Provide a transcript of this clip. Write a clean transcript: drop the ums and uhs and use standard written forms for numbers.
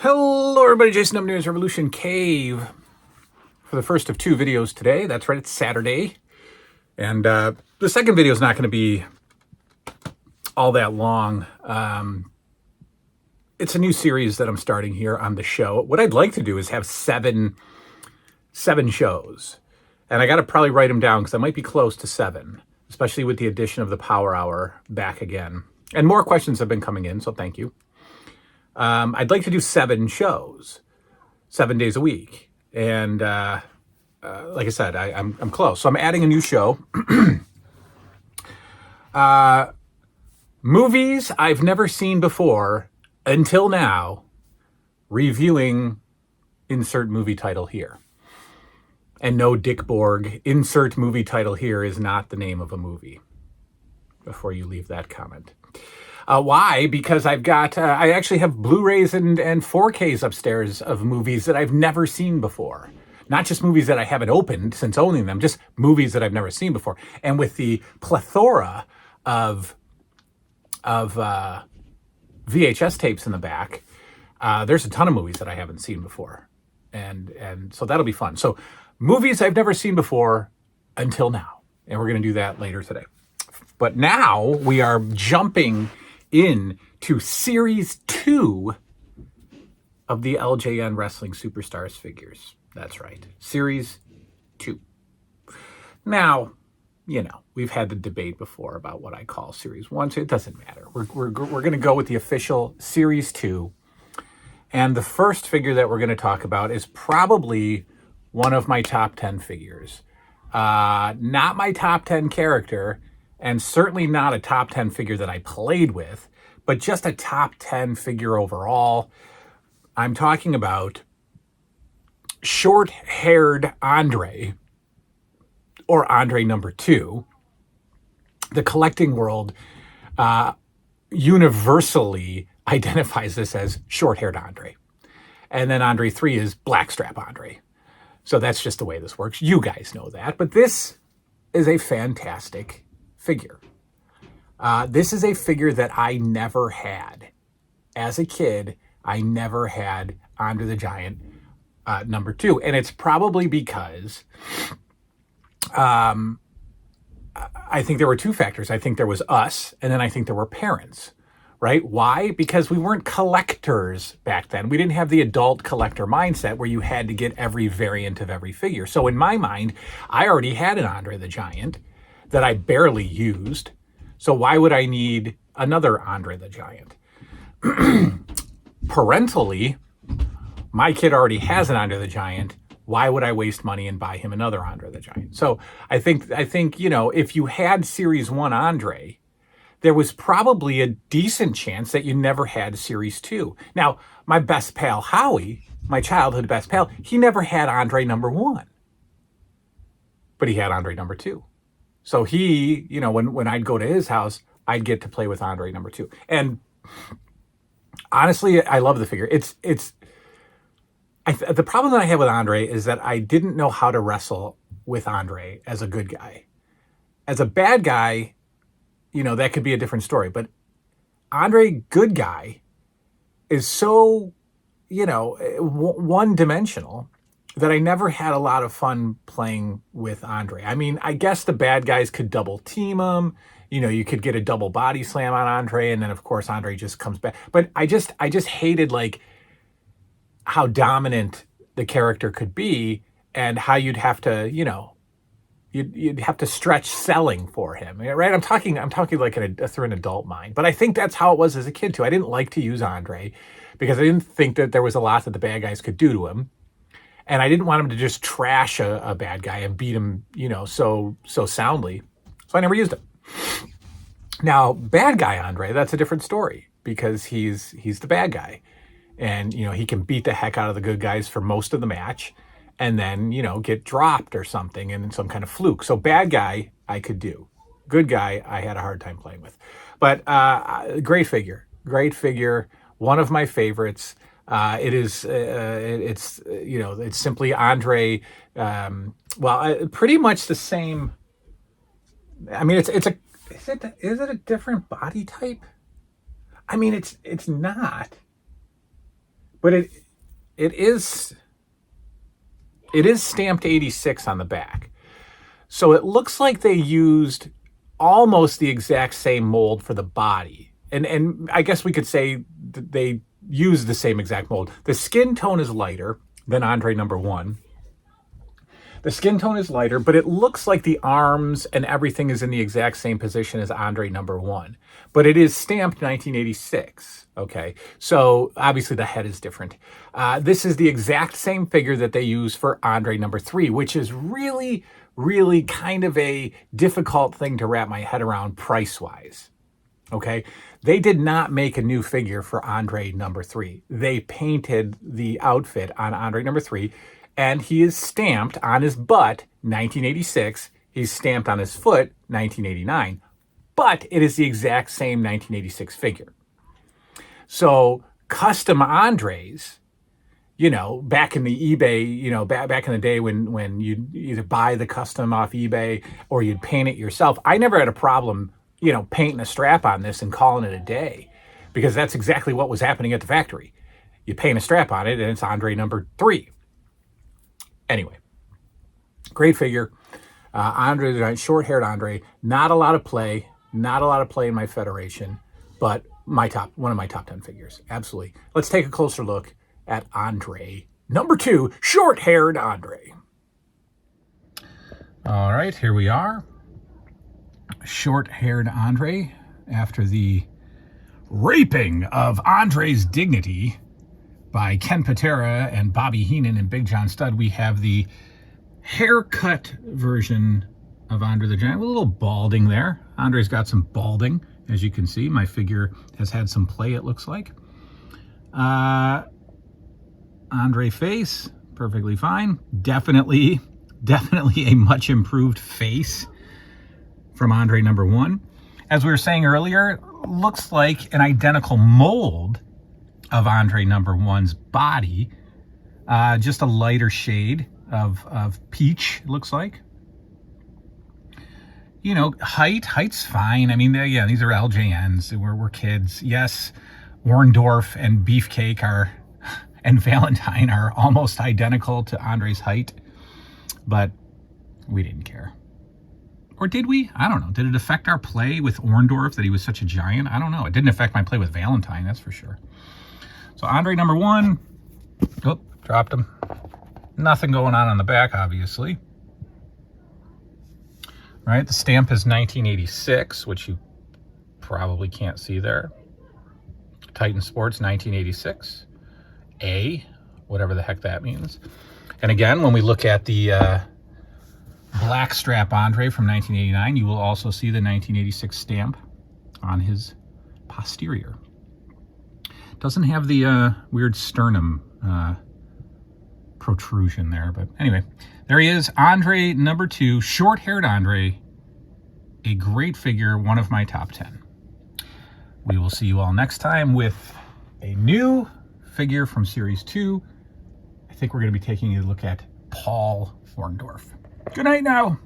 Hello everybody, Jason W. News Revolution Cave for the first of two videos today. That's right, it's Saturday. And the second video is not going to be all that long. It's a new series that I'm starting here on the show. What I'd like to do is have seven shows. And I got to probably write them down because I might be close to 7, especially with the addition of the Power Hour back again. And more questions have been coming in, so thank you. I'd like to do 7 shows, 7 days a week. And like I said, I'm close. So I'm adding a new show. Movies I've never seen before until now, reviewing insert movie title here. And no Dick Borg, insert movie title here is not the name of a movie, before you leave that comment. Why? Because I've got, I actually have Blu-rays and 4Ks upstairs of movies that I've never seen before. Not just movies that I haven't opened since owning them, just movies that I've never seen before. And with the plethora of VHS tapes in the back, there's a ton of movies that I haven't seen before. And so that'll be fun. So movies I've never seen before until now. And we're going to do that later today. But now we are jumping into Series 2 of the LJN Wrestling Superstars figures. That's right. Series 2. Now, you know, we've had the debate before about what I call Series 1, so it doesn't matter. We're going to go with the official Series 2. And the first figure that we're going to talk about is probably one of my top 10 figures. Not my top 10 character, and certainly not a top 10 figure that I played with, but just a top 10 figure overall. I'm talking about short-haired Andre, or Andre number 2. The collecting world universally identifies this as short-haired Andre. And then Andre 3 is blackstrap Andre. So that's just the way this works. You guys know that. But this is a fantastic figure. This is a figure that I never had. As a kid, I never had Andre the Giant number 2. And it's probably because I think there were 2 factors. I think there was us, and then I think there were parents. Right? Why? Because we weren't collectors back then. We didn't have the adult collector mindset where you had to get every variant of every figure. So in my mind, I already had an Andre the Giant that I barely used. So why would I need another Andre the Giant? Parentally, my kid already has an Andre the Giant. Why would I waste money and buy him another Andre the Giant? So I think, you know, if you had Series 1 Andre, there was probably a decent chance that you never had Series 2. Now, my best pal, Howie, my childhood best pal, he never had Andre number 1. But he had Andre number 2. So he, you know, when I'd go to his house, I'd get to play with Andre number 2. And honestly, I love the figure. The problem that I have with Andre is that I didn't know how to wrestle with Andre as a good guy. As a bad guy, you know, that could be a different story. But Andre, good guy, is so, you know, one-dimensional that I never had a lot of fun playing with Andre. I mean, I guess the bad guys could double team him. You know, you could get a double body slam on Andre, and then, of course, Andre just comes back. But I just hated, like, how dominant the character could be and how you'd have to, you know, You'd have to stretch selling for him, right? I'm talking like through an adult mind. But I think that's how it was as a kid too. I didn't like to use Andre because I didn't think that there was a lot that the bad guys could do to him, and I didn't want him to just trash a bad guy and beat him, you know, so soundly. So I never used him. Now, bad guy Andre, that's a different story because he's the bad guy, and you know he can beat the heck out of the good guys for most of the match. And then, you know, get dropped or something in some kind of fluke. So bad guy, I could do. Good guy, I had a hard time playing with. But great figure. One of my favorites. It's simply Andre. Pretty much the same. I mean, is it a different body type? I mean, it's not. But it is stamped 86 on the back. So it looks like they used almost the exact same mold for the body. And I guess we could say that they used the same exact mold. The skin tone is lighter than Andre number 1. The skin tone is lighter, but it looks like the arms and everything is in the exact same position as Andre number 1. But it is stamped 1986. Okay, so obviously the head is different. This is the exact same figure that they use for Andre number 3, which is really, really kind of a difficult thing to wrap my head around price-wise. Okay, they did not make a new figure for Andre number 3. They painted the outfit on Andre number 3, and he is stamped on his butt 1986. He's stamped on his foot 1989, but it is the exact same 1986 figure. So custom Andres, you know, back in the eBay, you know, back in the day when you'd either buy the custom off eBay or you'd paint it yourself, I never had a problem, you know, painting a strap on this and calling it a day, because that's exactly what was happening at the factory. You paint a strap on it and it's Andre number 3. Anyway, great figure. Andre, short-haired Andre. Not a lot of play. Not a lot of play in my federation, but one of my top 10 figures. Absolutely. Let's take a closer look at Andre number 2, short-haired Andre. All right, here we are. Short-haired Andre, after the raping of Andre's dignity by Ken Patera and Bobby Heenan and Big John Studd, we have the haircut version of Andre the Giant with a little balding there. Andre's got some balding, as you can see. My figure has had some play, it looks like. Andre face, perfectly fine. Definitely a much improved face from Andre number 1. As we were saying earlier, looks like an identical mold of Andre number 1's body, just a lighter shade of peach, looks like. You know, height's fine. I mean, yeah, these are LJNs. We're kids. Yes, Orndorff and Beefcake and Valentine are almost identical to Andre's height, but we didn't care. Or did we? I don't know. Did it affect our play with Orndorff that he was such a giant? I don't know. It didn't affect my play with Valentine, that's for sure. So Andre number 1, oh, dropped him. Nothing going on the back, obviously. Right, the stamp is 1986, which you probably can't see there. Titan Sports 1986. A, whatever the heck that means. And again, when we look at the black strap Andre from 1989, you will also see the 1986 stamp on his posterior. Doesn't have the weird sternum protrusion there, but anyway, there he is, Andre number 2, short-haired Andre, a great figure, one of my top 10. We will see you all next time with a new figure from Series 2. I think we're going to be taking a look at Paul Orndorff. Good night now.